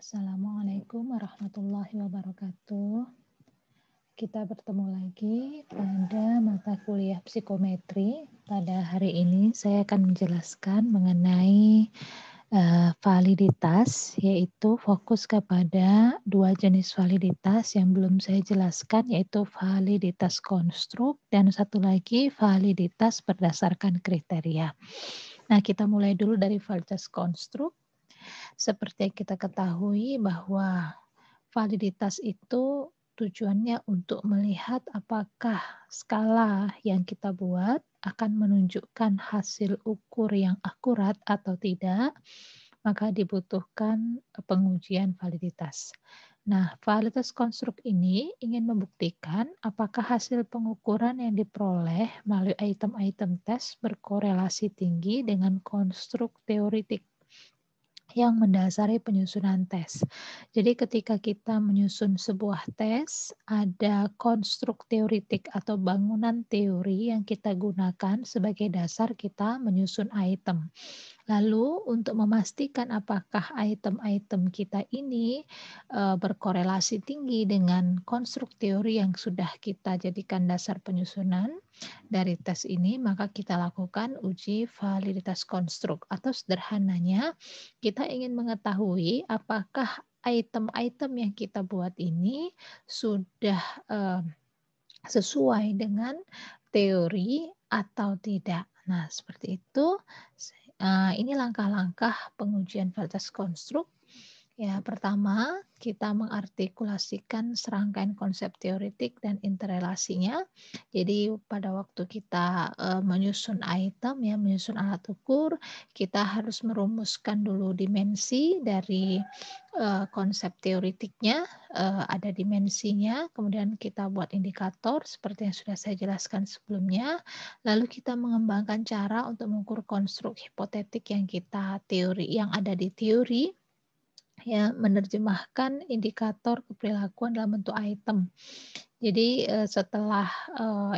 Assalamualaikum warahmatullahi wabarakatuh. Kita bertemu lagi pada mata kuliah psikometri. Pada hari ini saya akan menjelaskan mengenai validitas, yaitu fokus kepada dua jenis validitas yang belum saya jelaskan, yaitu validitas konstruk dan satu lagi validitas berdasarkan kriteria. Nah, kita mulai dulu dari validitas konstruk. Seperti yang kita ketahui bahwa validitas itu tujuannya untuk melihat apakah skala yang kita buat akan menunjukkan hasil ukur yang akurat atau tidak, maka dibutuhkan pengujian validitas. Nah, validitas konstruk ini ingin membuktikan apakah hasil pengukuran yang diperoleh melalui item-item tes berkorelasi tinggi dengan konstruk teoritik yang mendasari penyusunan tes. Jadi ketika kita menyusun sebuah tes, ada konstruk teoritik atau bangunan teori yang kita gunakan sebagai dasar kita menyusun item. Lalu untuk memastikan apakah item-item kita ini berkorelasi tinggi dengan konstruk teori yang sudah kita jadikan dasar penyusunan dari tes ini, maka kita lakukan uji validitas konstruk, atau sederhananya kita ingin mengetahui apakah item-item yang kita buat ini sudah sesuai dengan teori atau tidak. Nah, seperti itu. Ini langkah-langkah pengujian validitas konstruk. Ya, pertama, kita mengartikulasikan serangkaian konsep teoritik dan interrelasinya. Jadi pada waktu kita menyusun item, ya, menyusun alat ukur, kita harus merumuskan dulu dimensi dari konsep teoritiknya, ada dimensinya, kemudian kita buat indikator seperti yang sudah saya jelaskan sebelumnya, lalu kita mengembangkan cara untuk mengukur konstruk hipotetik yang ada di teori, ya, menerjemahkan indikator keperilakuan dalam bentuk item. Jadi setelah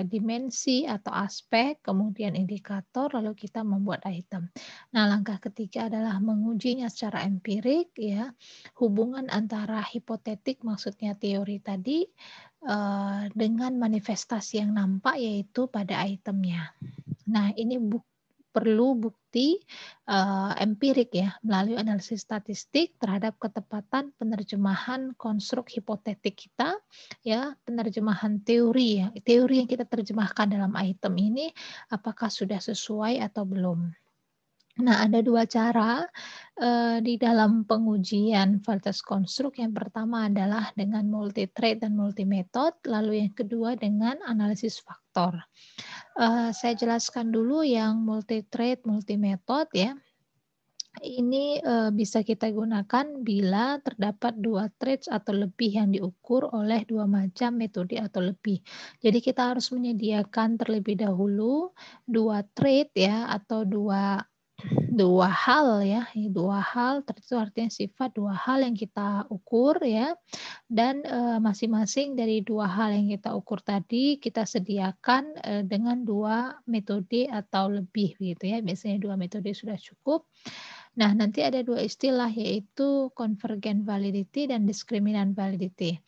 dimensi atau aspek, kemudian indikator, lalu kita membuat item. Nah, langkah ketiga adalah mengujinya secara empirik, ya, hubungan antara hipotetik, maksudnya teori tadi, dengan manifestasi yang nampak, yaitu pada itemnya. Nah, ini perlu bukti empirik, ya, melalui analisis statistik terhadap ketepatan penerjemahan konstruk hipotetik kita, ya, penerjemahan teori, ya, teori yang kita terjemahkan dalam item ini apakah sudah sesuai atau belum. Nah, ada dua cara di dalam pengujian validitas konstruk. Yang pertama adalah dengan multi-trait dan multi-method, lalu yang kedua dengan analisis faktor. Saya jelaskan dulu yang multi-trait, multi-method, ya. Ini bisa kita gunakan bila terdapat dua traits atau lebih yang diukur oleh dua macam metode atau lebih. Jadi kita harus menyediakan terlebih dahulu dua trait, ya, atau dua hal, ya, dua hal, itu artinya sifat, dua hal yang kita ukur, ya, dan masing-masing dari dua hal yang kita ukur tadi kita sediakan dengan dua metode atau lebih, begitu, ya. Biasanya dua metode sudah cukup. Nah, nanti ada dua istilah, yaitu convergent validity dan discriminant validity.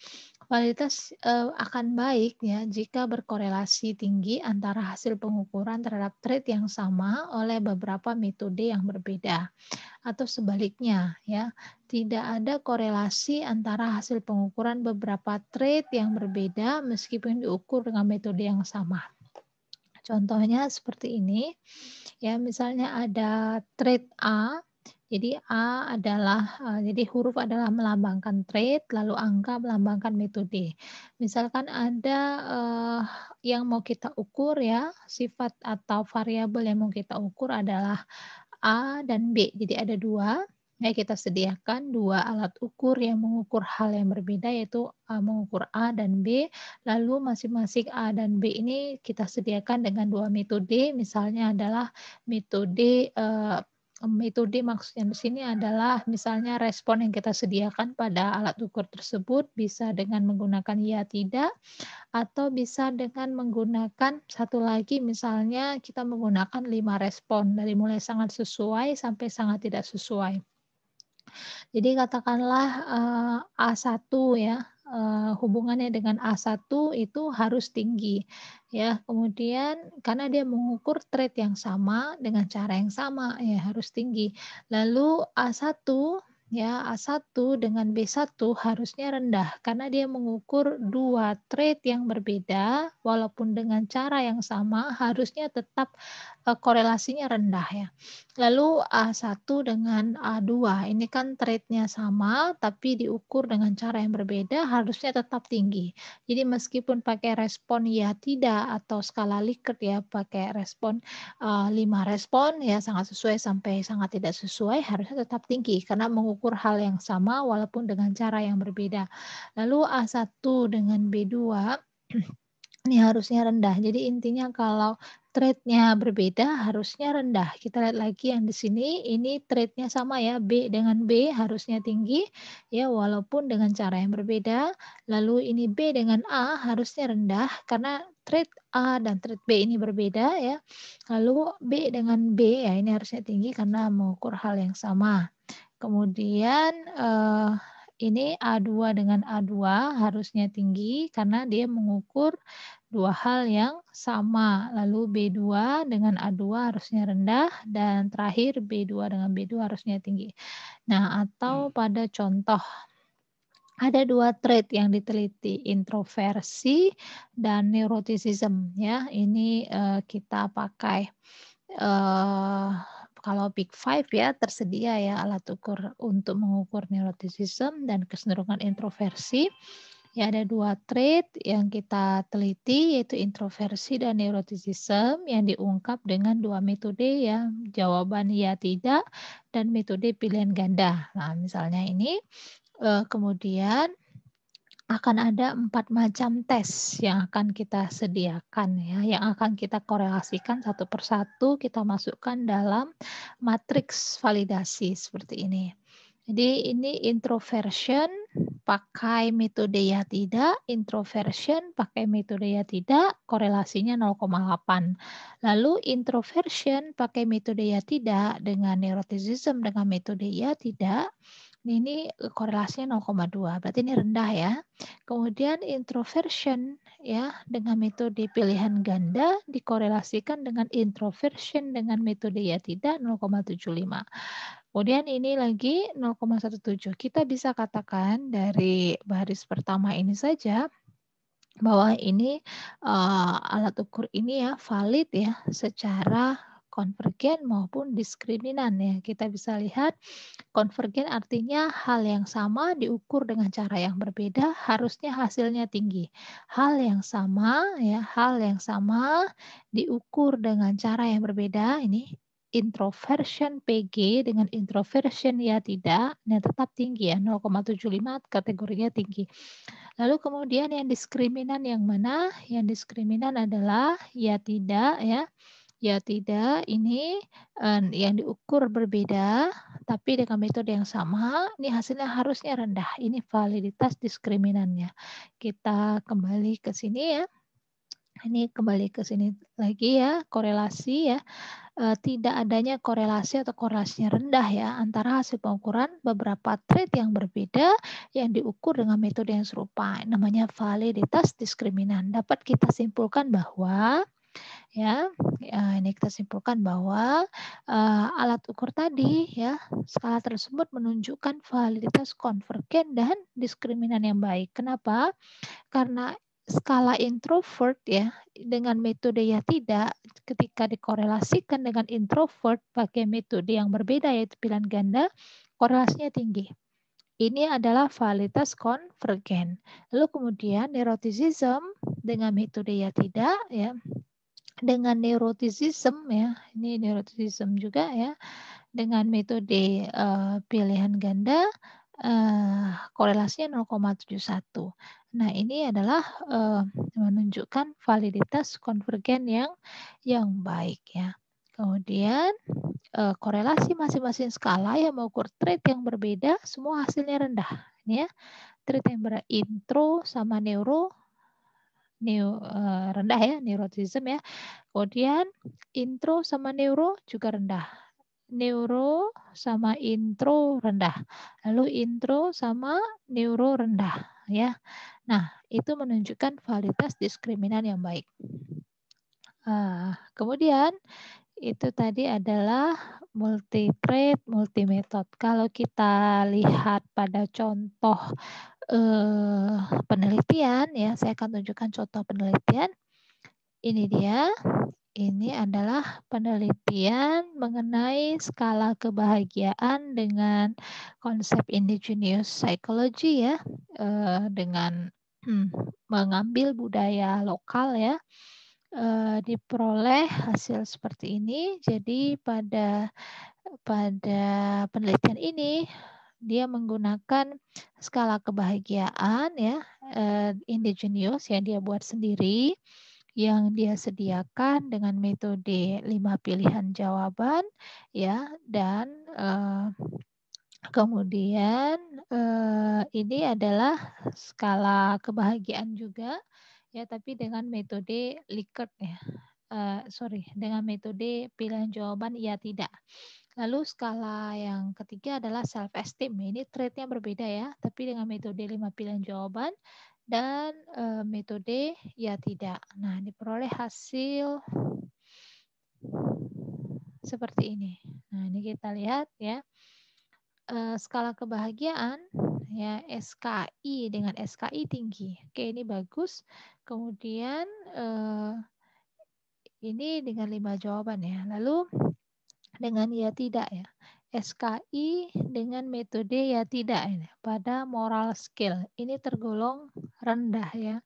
Validitas akan baik, ya, jika berkorelasi tinggi antara hasil pengukuran terhadap trait yang sama oleh beberapa metode yang berbeda. Atau sebaliknya, ya, tidak ada korelasi antara hasil pengukuran beberapa trait yang berbeda meskipun diukur dengan metode yang sama. Contohnya seperti ini, ya, misalnya ada trait A. Jadi A adalah, jadi huruf adalah melambangkan trait, lalu angka melambangkan metode. Misalkan ada yang mau kita ukur, ya, sifat atau variabel yang mau kita ukur adalah A dan B. Jadi ada dua. Ya, kita sediakan dua alat ukur yang mengukur hal yang berbeda, yaitu mengukur A dan B. Lalu masing-masing A dan B ini kita sediakan dengan dua metode. Misalnya adalah metode maksudnya di sini adalah misalnya respon yang kita sediakan pada alat ukur tersebut bisa dengan menggunakan ya tidak, atau bisa dengan menggunakan satu lagi, misalnya kita menggunakan 5 respon dari mulai sangat sesuai sampai sangat tidak sesuai. Jadi katakanlah A1 ya, hubungannya dengan A1 itu harus tinggi ya. Kemudian karena dia mengukur trade yang sama dengan cara yang sama ya harus tinggi. Lalu A1 ya, A1 dengan B1 harusnya rendah karena dia mengukur 2 trade yang berbeda walaupun dengan cara yang sama harusnya tetap korelasinya rendah ya. Lalu A1 dengan A2 ini kan trade-nya sama tapi diukur dengan cara yang berbeda harusnya tetap tinggi. Jadi meskipun pakai respon ya tidak atau skala Likert ya pakai respon 5 respon ya sangat sesuai sampai sangat tidak sesuai harusnya tetap tinggi karena mengukur hal yang sama walaupun dengan cara yang berbeda. Lalu A1 dengan B2 ini harusnya rendah. Jadi intinya kalau trade-nya berbeda harusnya rendah. Kita lihat lagi yang di sini, ini trade-nya sama ya, B dengan B harusnya tinggi ya walaupun dengan cara yang berbeda. Lalu ini B dengan A harusnya rendah karena trade A dan trade B ini berbeda ya. Lalu B dengan B ya ini harusnya tinggi karena mengukur hal yang sama. Kemudian ini A2 dengan A2 harusnya tinggi karena dia mengukur 2 hal yang sama. Lalu B2 dengan A2 harusnya rendah dan terakhir B2 dengan B2 harusnya tinggi. Nah, atau pada contoh ada 2 trait yang diteliti, introversi dan neuroticism ya. Ini kita pakai kalau Big Five ya tersedia ya alat ukur untuk mengukur neuroticism dan kecenderungan introversi. Ya ada 2 trait yang kita teliti yaitu introversi dan neuroticism yang diungkap dengan 2 metode ya, jawaban ya tidak dan metode pilihan ganda. Nah, misalnya ini kemudian akan ada 4 macam tes yang akan kita sediakan ya, yang akan kita korelasikan satu persatu kita masukkan dalam matriks validasi seperti ini. Jadi ini introversion pakai metode ya tidak, introversion pakai metode ya tidak, korelasinya 0,8. Lalu introversion pakai metode ya tidak dengan neuroticism dengan metode ya tidak, ini korelasinya 0,2, berarti ini rendah ya. Kemudian introversion ya dengan metode pilihan ganda dikorelasikan dengan introversion dengan metode ya tidak 0,75. Kemudian ini lagi 0,17. Kita bisa katakan dari baris pertama ini saja bahwa ini alat ukur ini ya valid ya secara konvergen maupun diskriminan ya. Kita bisa lihat konvergen artinya hal yang sama diukur dengan cara yang berbeda harusnya hasilnya tinggi. Hal yang sama ya, hal yang sama diukur dengan cara yang berbeda ini introversion PG dengan introversion ya tidak, nah tetap tinggi ya 0,75 kategorinya tinggi. Lalu kemudian yang diskriminan yang mana? Yang diskriminan adalah ya tidak ya. Ya tidak ini yang diukur berbeda tapi dengan metode yang sama, ini hasilnya harusnya rendah. Ini validitas diskriminannya. Kita kembali ke sini ya. Ini kembali ke sini lagi ya, korelasi ya. Tidak adanya korelasi atau korelasinya rendah ya antara hasil pengukuran beberapa trait yang berbeda yang diukur dengan metode yang serupa. Namanya validitas diskriminan. Dapat kita simpulkan bahwa ya, ini kita simpulkan bahwa alat ukur tadi ya skala tersebut menunjukkan validitas konvergen dan diskriminan yang baik. Kenapa? Karena skala introvert ya dengan metode ya tidak ketika dikorelasikan dengan introvert pakai metode yang berbeda yaitu pilihan ganda korelasinya tinggi. Ini adalah validitas konvergen. Lalu kemudian neuroticism dengan metode ya tidak ya dengan neuroticism ya ini neuroticism juga ya dengan metode pilihan ganda korelasinya 0,71. Nah, ini adalah menunjukkan validitas konvergen yang baik ya. Kemudian korelasi masing-masing skala yang mengukur trait yang berbeda, semua hasilnya rendah. Ini ya, trait yang intro sama rendah ya, neuroticism ya. Kemudian intro sama neuro juga rendah. neuro sama intro rendah. Lalu intro sama neuro rendah ya. Nah, itu menunjukkan validitas diskriminan yang baik. Kemudian itu tadi adalah multi trait, multi method. Kalau kita lihat pada contoh penelitian ya, saya akan tunjukkan contoh penelitian. Ini dia. Ini adalah penelitian mengenai skala kebahagiaan dengan konsep indigenous psychology ya, dengan mengambil budaya lokal ya, diperoleh hasil seperti ini. Jadi pada penelitian ini dia menggunakan skala kebahagiaan ya, indigenous yang dia buat sendiri, yang dia sediakan dengan metode 5 pilihan jawaban ya, dan kemudian ini adalah skala kebahagiaan juga ya, tapi dengan metode Likert ya. Dengan metode pilihan jawaban iya tidak. Lalu skala yang ketiga adalah self esteem. Ini trait-nya berbeda ya, tapi dengan metode 5 pilihan jawaban dan metode ya tidak. Nah, diperoleh hasil seperti ini. Nah, ini kita lihat ya. Skala kebahagiaan ya, SKI dengan SKI tinggi. Oke, ini bagus. Kemudian ini dengan 5 jawaban ya. Lalu dengan ya tidak ya. SKI dengan metode ya tidak ini pada moral skill. Ini tergolong rendah ya.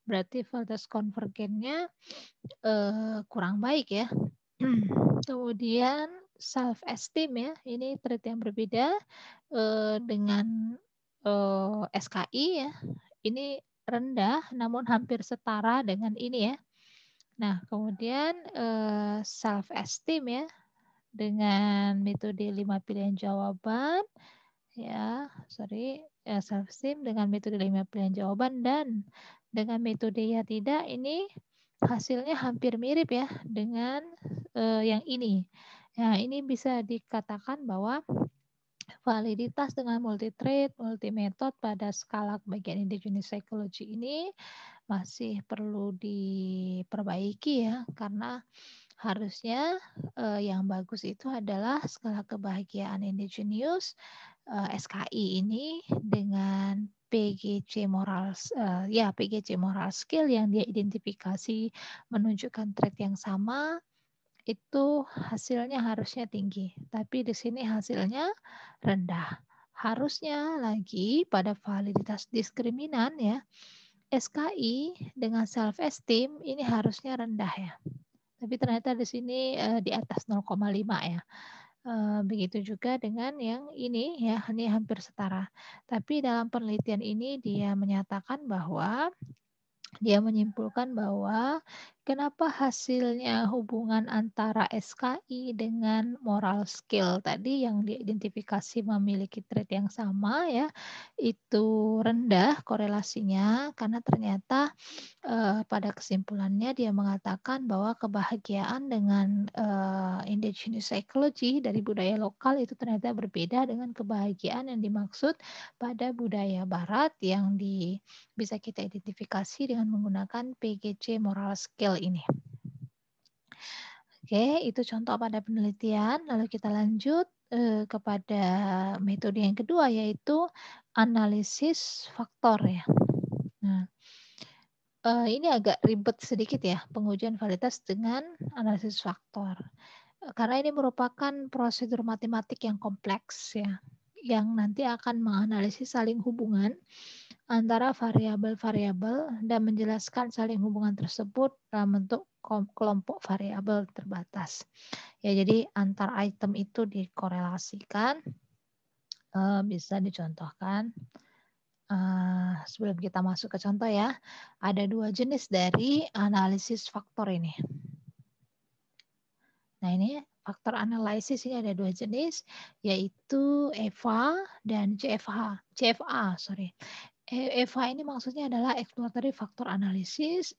Berarti validitas konvergennya kurang baik ya. Kemudian self esteem ya. Ini trait yang berbeda dengan SKI ya. Ini rendah namun hampir setara dengan ini ya. Nah, kemudian self esteem ya, dengan metode 5 pilihan jawaban ya, self esteem dengan metode 5 pilihan jawaban dan dengan metode ya tidak, ini hasilnya hampir mirip ya dengan yang ini. Nah, ini bisa dikatakan bahwa validitas dengan multi trait, multi method pada skala kebahagiaan indigenous psychology ini masih perlu diperbaiki ya, karena harusnya yang bagus itu adalah skala kebahagiaan indigenous SKI ini dengan PGC moral PGC moral skill yang dia identifikasi menunjukkan trait yang sama, itu hasilnya harusnya tinggi, tapi di sini hasilnya rendah. Harusnya lagi pada validitas diskriminan ya, SKI dengan self esteem ini harusnya rendah ya. Tapi ternyata di sini di atas 0,5 ya. Begitu juga dengan yang ini ya, ini hampir setara. Tapi dalam penelitian ini dia menyatakan bahwa dia menyimpulkan bahwa kenapa hasilnya hubungan antara SKI dengan moral skill tadi yang diidentifikasi memiliki trait yang sama ya, itu rendah korelasinya, karena ternyata pada kesimpulannya dia mengatakan bahwa kebahagiaan dengan indigenous psychology dari budaya lokal itu ternyata berbeda dengan kebahagiaan yang dimaksud pada budaya barat yang bisa kita identifikasi dengan menggunakan PGC moral skill ini. Oke, itu contoh pada penelitian. Lalu kita lanjut kepada metode yang kedua, yaitu analisis faktor ya. Nah, ini agak ribet sedikit ya, pengujian validitas dengan analisis faktor. Karena ini merupakan prosedur matematik yang kompleks ya, yang nanti akan menganalisis saling hubungan antara variabel-variabel dan menjelaskan saling hubungan tersebut dalam bentuk kelompok variabel terbatas. Ya, jadi antar item itu dikorelasikan, bisa dicontohkan. Sebelum kita masuk ke contoh ya, ada 2 jenis dari analisis faktor ini. Nah, ini faktor analisis ini ada 2 jenis, yaitu EVA dan CFA. EVA ini maksudnya adalah exploratory factor analysis,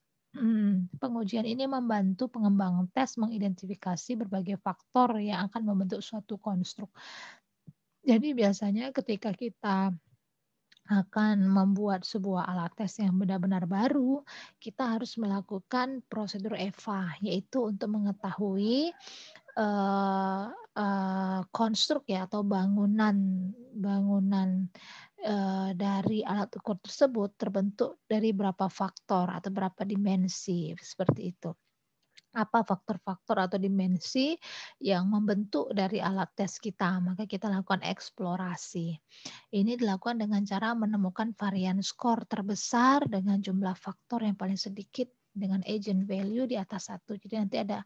Pengujian ini membantu pengembang tes mengidentifikasi berbagai faktor yang akan membentuk suatu konstruk. Jadi biasanya ketika kita akan membuat sebuah alat tes yang benar-benar baru, kita harus melakukan prosedur EVA, yaitu untuk mengetahui eee konstruk ya atau bangunan, dari alat ukur tersebut terbentuk dari berapa faktor atau berapa dimensi, seperti itu. Apa faktor-faktor atau dimensi yang membentuk dari alat tes kita, maka kita lakukan eksplorasi. Ini dilakukan dengan cara menemukan varian skor terbesar dengan jumlah faktor yang paling sedikit dengan agent value di atas 1. Jadi nanti ada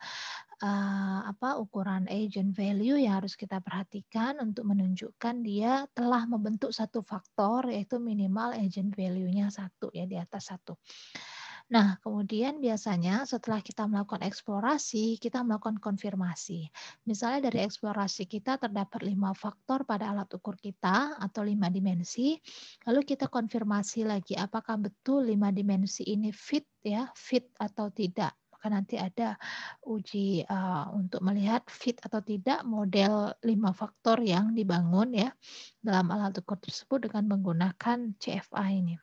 ukuran agent value yang harus kita perhatikan untuk menunjukkan dia telah membentuk satu faktor, yaitu minimal agent value-nya 1 ya, di atas 1. Nah, kemudian biasanya setelah kita melakukan eksplorasi, kita melakukan konfirmasi. Misalnya dari eksplorasi kita terdapat 5 faktor pada alat ukur kita atau 5 dimensi, lalu kita konfirmasi lagi apakah betul 5 dimensi ini fit ya, fit atau tidak. Maka nanti ada uji untuk melihat fit atau tidak model 5 faktor yang dibangun ya dalam alat ukur tersebut dengan menggunakan CFA ini.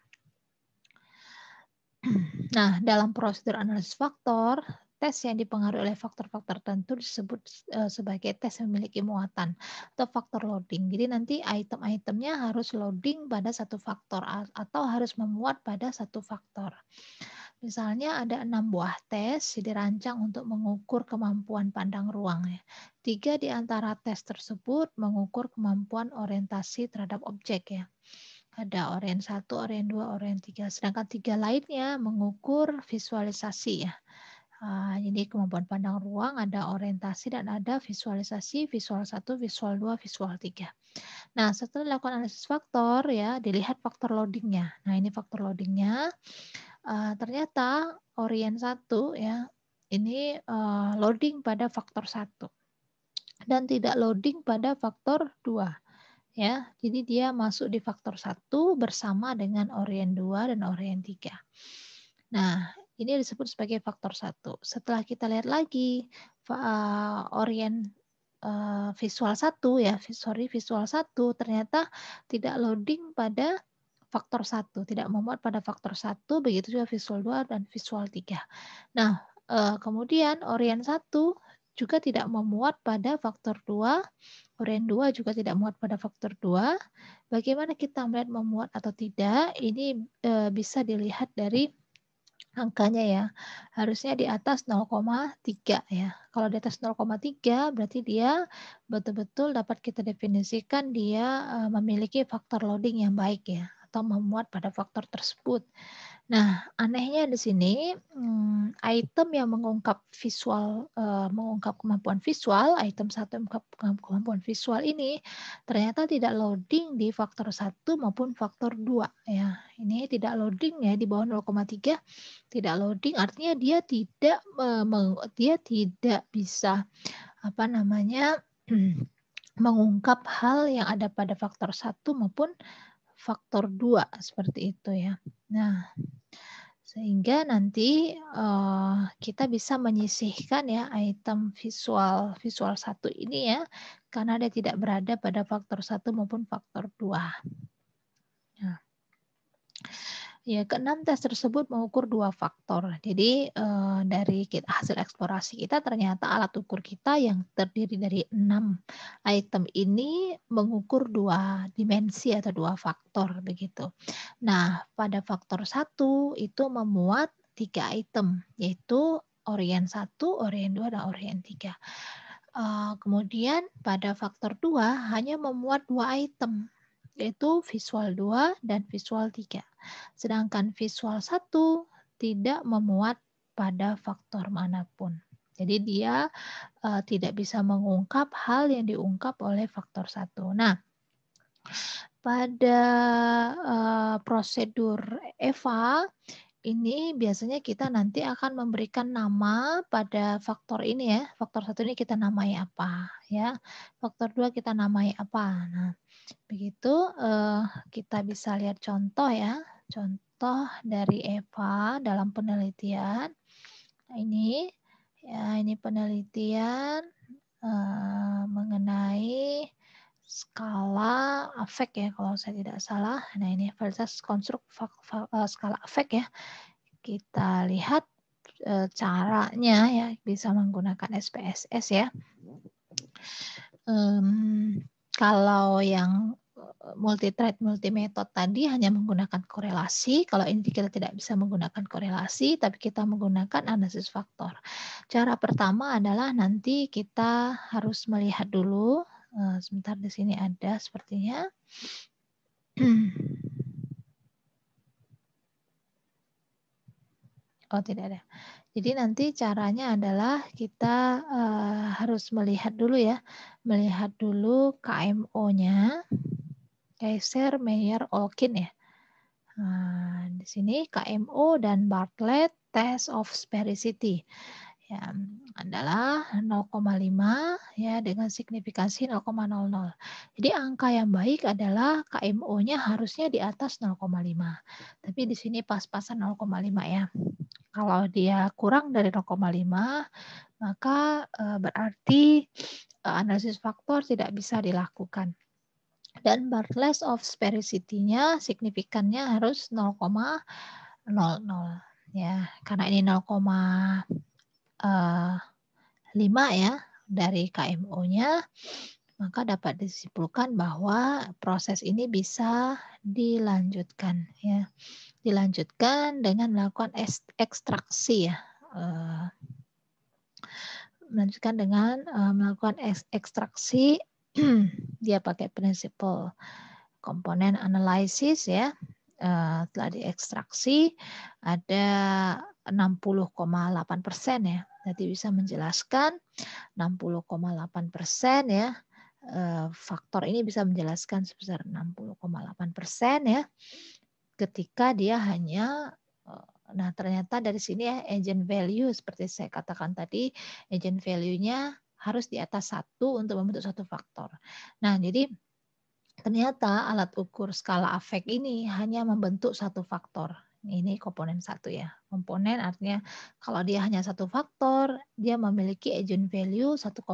Nah, dalam prosedur analisis faktor, tes yang dipengaruhi oleh faktor-faktor tertentu disebut sebagai tes yang memiliki muatan atau faktor loading. Jadi nanti item-itemnya harus loading pada satu faktor atau harus memuat pada satu faktor. Misalnya ada 6 buah tes dirancang untuk mengukur kemampuan pandang ruang ya. 3 di antara tes tersebut mengukur kemampuan orientasi terhadap objek ya. Ada orient 1, orient 2, orient 3. Sedangkan 3 lainnya mengukur visualisasi ya. Jadi kemampuan pandang ruang ada orientasi dan ada visualisasi, visual 1, visual 2, visual 3. Nah, setelah dilakukan analisis faktor ya, dilihat faktor loadingnya. Nah, ini faktor loadingnya. Ternyata orient 1 ya, ini loading pada faktor 1 dan tidak loading pada faktor 2. Ya, jadi dia masuk di faktor 1 bersama dengan orient 2 dan orient 3. Nah, ini disebut sebagai faktor 1. Setelah kita lihat lagi orient visual 1 ya, visual 1 ternyata tidak loading pada faktor 1, tidak memuat pada faktor 1, begitu juga visual 2 dan visual 3. Nah, kemudian orient 1 juga tidak memuat pada faktor 2, orient 2 juga tidak muat pada faktor 2. Bagaimana kita melihat memuat atau tidak? Ini bisa dilihat dari angkanya ya. Harusnya di atas 0,3 ya. Kalau di atas 0,3 berarti dia betul-betul dapat kita definisikan dia memiliki faktor loading yang baik ya atau memuat pada faktor tersebut. Nah, anehnya di sini, item yang mengungkap visual, mengungkap kemampuan visual, item 1 mengungkap kemampuan visual ini, ternyata tidak loading di faktor 1 maupun faktor 2 ya. Ini tidak loading ya di bawah 0,3, tidak loading artinya dia tidak, dia tidak bisa, mengungkap hal yang ada pada faktor 1 maupun faktor 2, seperti itu ya. Nah, sehingga nanti kita bisa menyisihkan ya item visual 1 ini ya, karena dia tidak berada pada faktor 1 maupun faktor 2. Nah, ya, keenam tes tersebut mengukur 2 faktor. Jadi dari hasil eksplorasi kita ternyata alat ukur kita yang terdiri dari 6 item ini mengukur 2 dimensi atau 2 faktor begitu. Nah, pada faktor 1 itu memuat 3 item, yaitu orient 1, orient 2, dan orient 3. Kemudian pada faktor 2 hanya memuat 2 item, yaitu visual 2 dan visual 3. Sedangkan visual 1 tidak memuat pada faktor manapun. Jadi dia tidak bisa mengungkap hal yang diungkap oleh faktor 1. Nah, pada prosedur EVA ini biasanya kita nanti akan memberikan nama pada faktor ini ya. Faktor 1 ini kita namai apa ya. Faktor 2 kita namai apa. Nah, begitu kita bisa lihat contoh ya. Contoh dari EVA dalam penelitian. Nah, ini penelitian mengenai skala afek ya, kalau saya tidak salah. Nah, ini varietas konstruk skala afek ya. Kita lihat caranya ya, bisa menggunakan SPSS ya. Kalau yang multi-thread, multi-method tadi hanya menggunakan korelasi. Kalau ini kita tidak bisa menggunakan korelasi, tapi kita menggunakan analisis faktor. Cara pertama adalah nanti kita harus melihat dulu. Sebentar, di sini ada sepertinya. Oh, tidak ada. Jadi nanti caranya adalah kita harus melihat dulu ya. Melihat dulu KMO-nya. Kaiser, Meyer, Olkin ya. Nah, di sini KMO dan Bartlett Test of Sphericity ya, adalah 0,5 ya dengan signifikansi 0,00. Jadi angka yang baik adalah KMO-nya harusnya di atas 0,5. Tapi di sini pas-pasan 0,5 ya. Kalau dia kurang dari 0,5, maka berarti analisis faktor tidak bisa dilakukan. Dan Bartlett of Sphericity-nya signifikannya harus 0,00 ya, karena ini 0,5 ya dari KMO-nya, maka dapat disimpulkan bahwa proses ini bisa dilanjutkan ya. Dilanjutkan dengan melakukan ekstraksi ya. Melanjutkan dengan melakukan ekstraksi. Dia pakai prinsipal komponen analisis ya. Telah diekstraksi ada 60,8% ya. Jadi bisa menjelaskan 60,8% ya. Faktor ini bisa menjelaskan sebesar 60,8% ya. Ketika dia hanya nah, ternyata dari sini ya, agent value seperti saya katakan tadi, agent value-nya harus di atas 1 untuk membentuk satu faktor. Nah, jadi ternyata alat ukur skala afek ini hanya membentuk satu faktor. Ini komponen 1 ya. Komponen artinya kalau dia hanya satu faktor, dia memiliki agent value 1,216.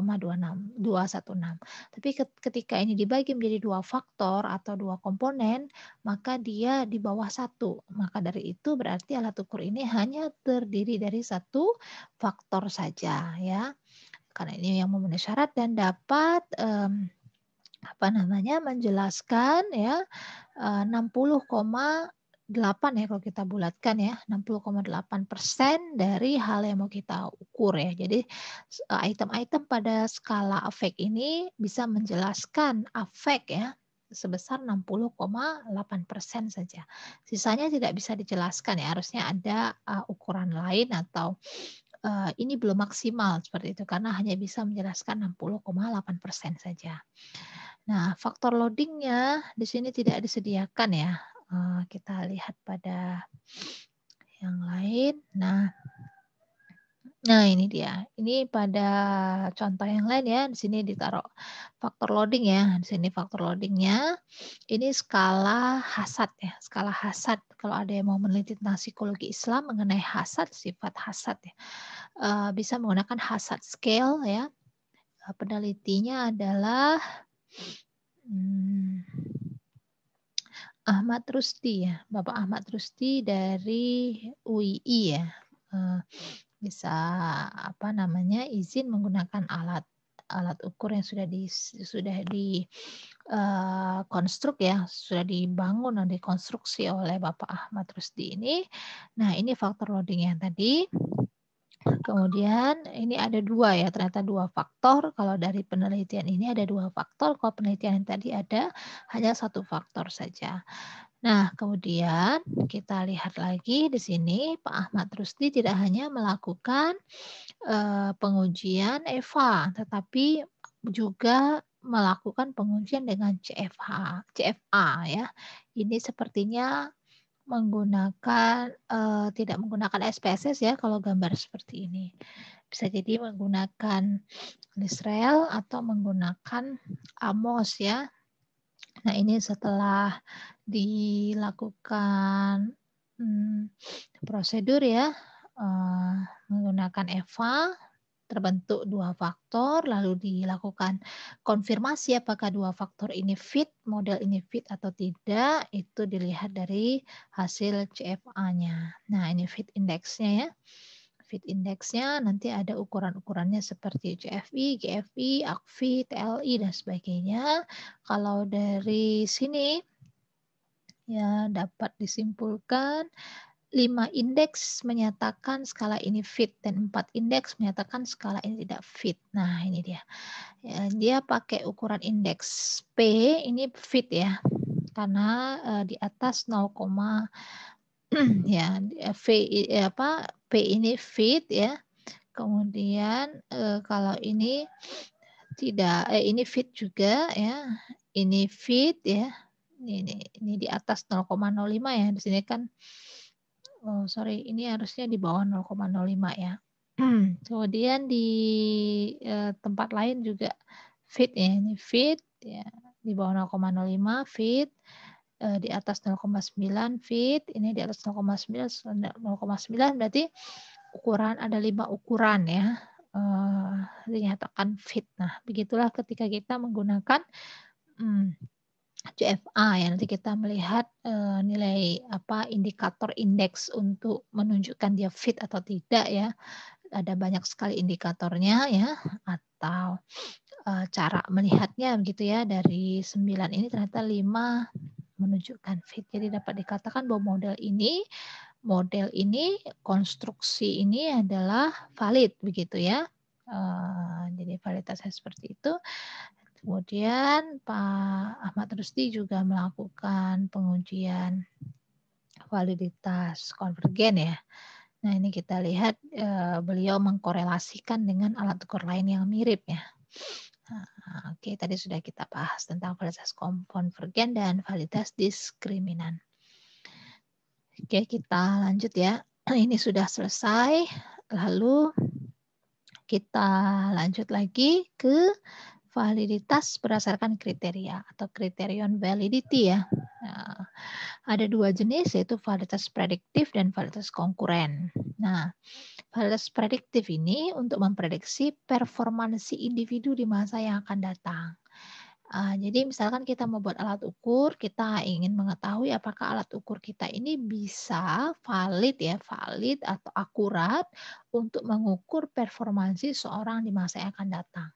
Tapi ketika ini dibagi menjadi 2 faktor atau 2 komponen, maka dia di bawah 1. Maka dari itu berarti alat ukur ini hanya terdiri dari satu faktor saja ya. Karena ini yang memenuhi syarat dan dapat menjelaskan ya 60,8 ya kalau kita bulatkan ya, 60,8% dari hal yang mau kita ukur ya. Jadi item-item pada skala afek ini bisa menjelaskan afek ya sebesar 60,8% saja. Sisanya tidak bisa dijelaskan ya, harusnya ada ukuran lain atau ini belum maksimal seperti itu karena hanya bisa menjelaskan 60,8% saja. Nah, faktor loadingnya di sini tidak disediakan ya. Kita lihat pada yang lain. Nah ini dia. Ini pada contoh yang lain ya. Di sini ditaruh faktor loading ya. Di sini faktor loadingnya. Ini skala hasad ya. Skala hasad. Kalau ada yang mau meneliti tentang psikologi Islam mengenai hasad, sifat hasad ya. Bisa menggunakan hasad scale ya. Penelitinya adalah Ahmad Rusdi ya, Bapak Ahmad Rusdi dari UII ya. Bisa izin menggunakan alat ukur yang sudah di konstruk ya, sudah dibangun dan dikonstruksi oleh Bapak Ahmad Rusdi ini. Nah, ini faktor loading yang tadi. Kemudian ini ada 2 ya, ternyata 2 faktor. Kalau dari penelitian ini ada 2 faktor, kalau penelitian yang tadi ada hanya 1 faktor saja. Nah, kemudian kita lihat lagi di sini Pak Ahmad Rusdi tidak hanya melakukan pengujian EVA, tetapi juga melakukan pengujian dengan CFA ya. Ini sepertinya tidak menggunakan SPSS ya kalau gambar seperti ini. Bisa jadi menggunakan Israel atau menggunakan AMOS ya. Nah, ini setelah dilakukan prosedur ya, menggunakan EVA, terbentuk 2 faktor, lalu dilakukan konfirmasi apakah 2 faktor ini fit, model ini fit atau tidak, itu dilihat dari hasil CFA-nya. Nah, ini fit index-nya ya. Fit index-nya nanti ada ukuran-ukurannya seperti CFI, GFI, AKFI, TLI, dan sebagainya. Kalau dari sini ya dapat disimpulkan 5 indeks menyatakan skala ini fit dan 4 indeks menyatakan skala ini tidak fit. Nah, ini dia. Ya, dia pakai ukuran indeks P ini fit ya. Karena di atas 0, ya P ini fit ya. Kemudian kalau ini tidak ini fit juga ya. Ini fit ya. Ini di atas 0,05 ya. Di sini kan oh sorry, ini harusnya di bawah 0,05 ya. Kemudian di tempat lain juga fit ya, ini fit ya, di bawah 0,05 fit, di atas 0,9 fit, ini di atas 0,9 berarti ukuran ada 5 ukuran ya, dinyatakan fit. Nah, begitulah ketika kita menggunakan CFA ya, nanti kita melihat nilai indikator indeks untuk menunjukkan dia fit atau tidak ya. Ada banyak sekali indikatornya ya, atau cara melihatnya begitu ya. Dari 9 ini ternyata 5 menunjukkan fit. Jadi dapat dikatakan bahwa model ini, konstruksi ini adalah valid begitu ya. Jadi validitasnya seperti itu. Kemudian Pak Ahmad Rusdi juga melakukan pengujian validitas konvergen ya. Nah, ini kita lihat beliau mengkorelasikan dengan alat ukur lain yang mirip ya. Nah, oke, tadi sudah kita bahas tentang validitas konvergen dan validitas diskriminan. Oke, kita lanjut ya. Ini sudah selesai. Lalu kita lanjut lagi ke validitas berdasarkan kriteria atau criterion validity ya. Nah, ada 2 jenis yaitu validitas prediktif dan validitas konkuren. Nah, validitas prediktif ini untuk memprediksi performansi individu di masa yang akan datang. Jadi misalkan kita membuat alat ukur, kita ingin mengetahui apakah alat ukur kita ini bisa valid atau akurat untuk mengukur performansi seorang di masa yang akan datang.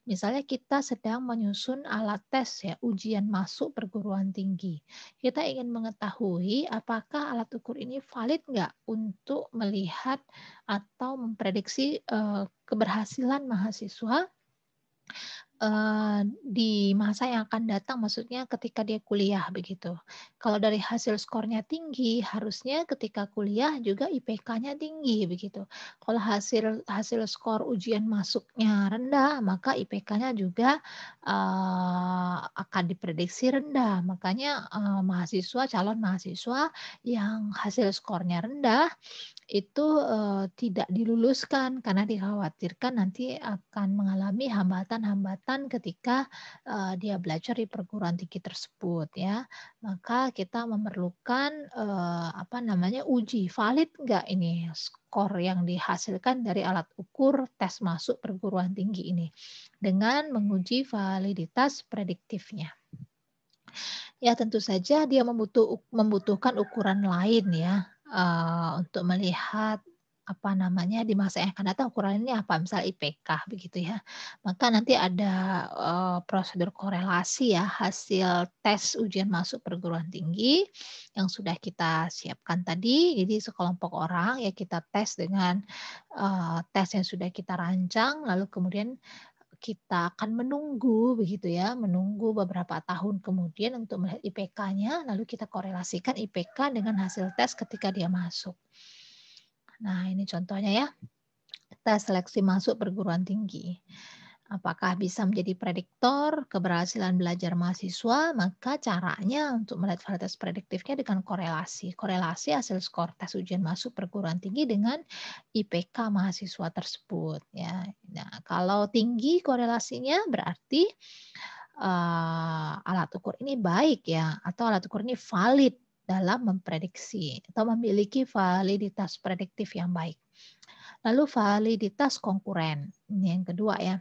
Misalnya kita sedang menyusun alat tes ya, ujian masuk perguruan tinggi. Kita ingin mengetahui apakah alat ukur ini valid nggak untuk melihat atau memprediksi keberhasilan mahasiswa di masa yang akan datang, maksudnya ketika dia kuliah begitu. Kalau dari hasil skornya tinggi, harusnya ketika kuliah juga IPK-nya tinggi begitu. Kalau hasil skor ujian masuknya rendah, maka IPK-nya juga akan diprediksi rendah. Makanya calon mahasiswa yang hasil skornya rendah itu tidak diluluskan karena dikhawatirkan nanti akan mengalami hambatan-hambatan ketika dia belajar di perguruan tinggi tersebut ya. Maka kita memerlukan uji valid enggak ini skor yang dihasilkan dari alat ukur tes masuk perguruan tinggi ini dengan menguji validitas prediktifnya. Ya tentu saja dia membutuhkan ukuran lain ya untuk melihat di masa yang akan datang ukuran ini apa, misal IPK begitu ya. Maka nanti ada prosedur korelasi ya hasil tes ujian masuk perguruan tinggi yang sudah kita siapkan tadi. Jadi sekelompok orang ya kita tes dengan tes yang sudah kita rancang, lalu kemudian kita akan menunggu begitu ya, menunggu beberapa tahun kemudian untuk melihat IPK-nya, lalu kita korelasikan IPK dengan hasil tes ketika dia masuk. Nah, ini contohnya ya, tes seleksi masuk perguruan tinggi. Apakah bisa menjadi prediktor keberhasilan belajar mahasiswa? Maka caranya untuk melihat validitas prediktifnya dengan korelasi. Korelasi hasil skor tes ujian masuk perguruan tinggi dengan IPK mahasiswa tersebut. Ya. Nah, kalau tinggi korelasinya berarti alat ukur ini baik ya, atau alat ukur ini valid dalam memprediksi atau memiliki validitas prediktif yang baik. Lalu validitas konkuren. Ini yang kedua ya.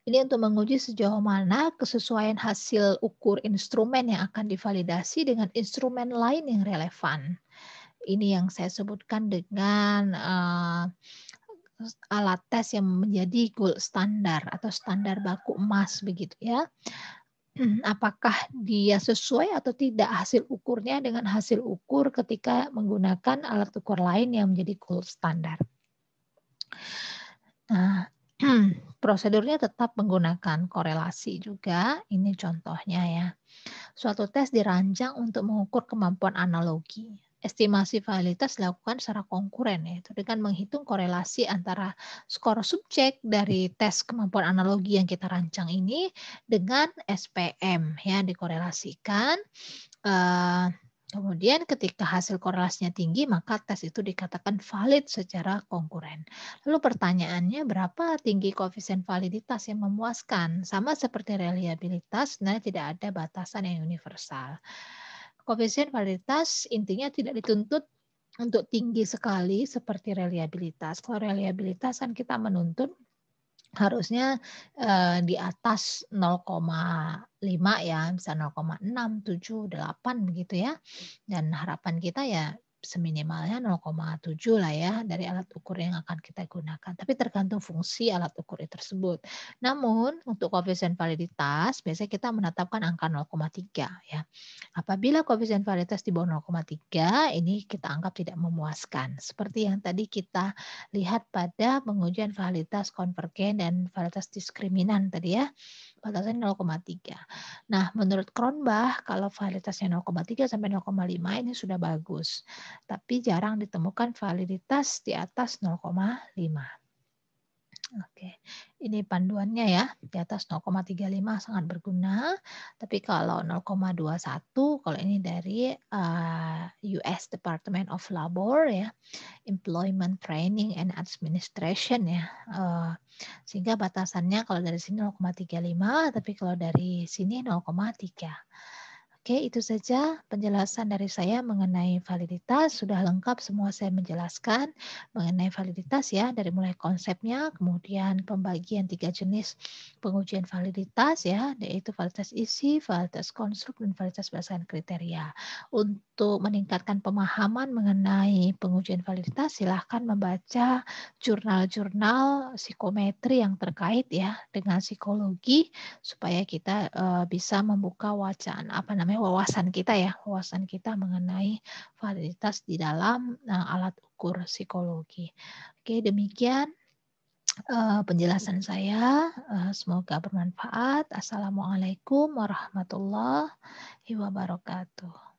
Ini untuk menguji sejauh mana kesesuaian hasil ukur instrumen yang akan divalidasi dengan instrumen lain yang relevan. Ini yang saya sebutkan dengan alat tes yang menjadi gold standar atau standar baku emas begitu ya. Apakah dia sesuai atau tidak hasil ukurnya dengan hasil ukur ketika menggunakan alat ukur lain yang menjadi gold standar. Nah, prosedurnya tetap menggunakan korelasi juga. Ini contohnya ya. Suatu tes dirancang untuk mengukur kemampuan analogi. Estimasi validitas dilakukan secara konkuren, yaitu dengan menghitung korelasi antara skor subjek dari tes kemampuan analogi yang kita rancang ini dengan SPM, ya dikorelasikan. Kemudian ketika hasil korelasinya tinggi, maka tes itu dikatakan valid secara konkuren. Lalu pertanyaannya, berapa tinggi koefisien validitas yang memuaskan? Sama seperti reliabilitas, sebenarnya tidak ada batasan yang universal. Koefisien validitas intinya tidak dituntut untuk tinggi sekali seperti reliabilitas. Kalau reliabilitas kan kita menuntut harusnya di atas 0,5 ya, bisa 0,6, 7, 8 begitu ya. Dan harapan kita ya seminimalnya 0,7 lah ya dari alat ukur yang akan kita gunakan. Tapi tergantung fungsi alat ukur tersebut. Namun untuk koefisien validitas biasanya kita menetapkan angka 0,3 ya. Apabila koefisien validitas di bawah 0,3 ini kita anggap tidak memuaskan. Seperti yang tadi kita lihat pada pengujian validitas konvergen dan validitas diskriminan tadi ya. Batasannya 0,3. Nah, menurut Cronbach kalau validitasnya 0,3 sampai 0,5 ini sudah bagus. Tapi jarang ditemukan validitas di atas 0,5. Oke, ini panduannya ya, di atas 0,35 sangat berguna, tapi kalau 0,21, kalau ini dari US Department of Labor ya, Employment Training and Administration ya, sehingga batasannya kalau dari sini 0,35, tapi kalau dari sini 0,3. Oke, itu saja penjelasan dari saya mengenai validitas. Sudah lengkap semua saya menjelaskan mengenai validitas ya, dari mulai konsepnya, kemudian pembagian 3 jenis pengujian validitas ya, yaitu validitas isi, validitas konstruk, dan validitas berdasarkan kriteria. Untuk meningkatkan pemahaman mengenai pengujian validitas, silahkan membaca jurnal-jurnal psikometri yang terkait ya dengan psikologi supaya kita bisa membuka wawasan kita mengenai validitas di dalam alat ukur psikologi. Oke, demikian penjelasan saya. Semoga bermanfaat. Assalamualaikum warahmatullahi wabarakatuh.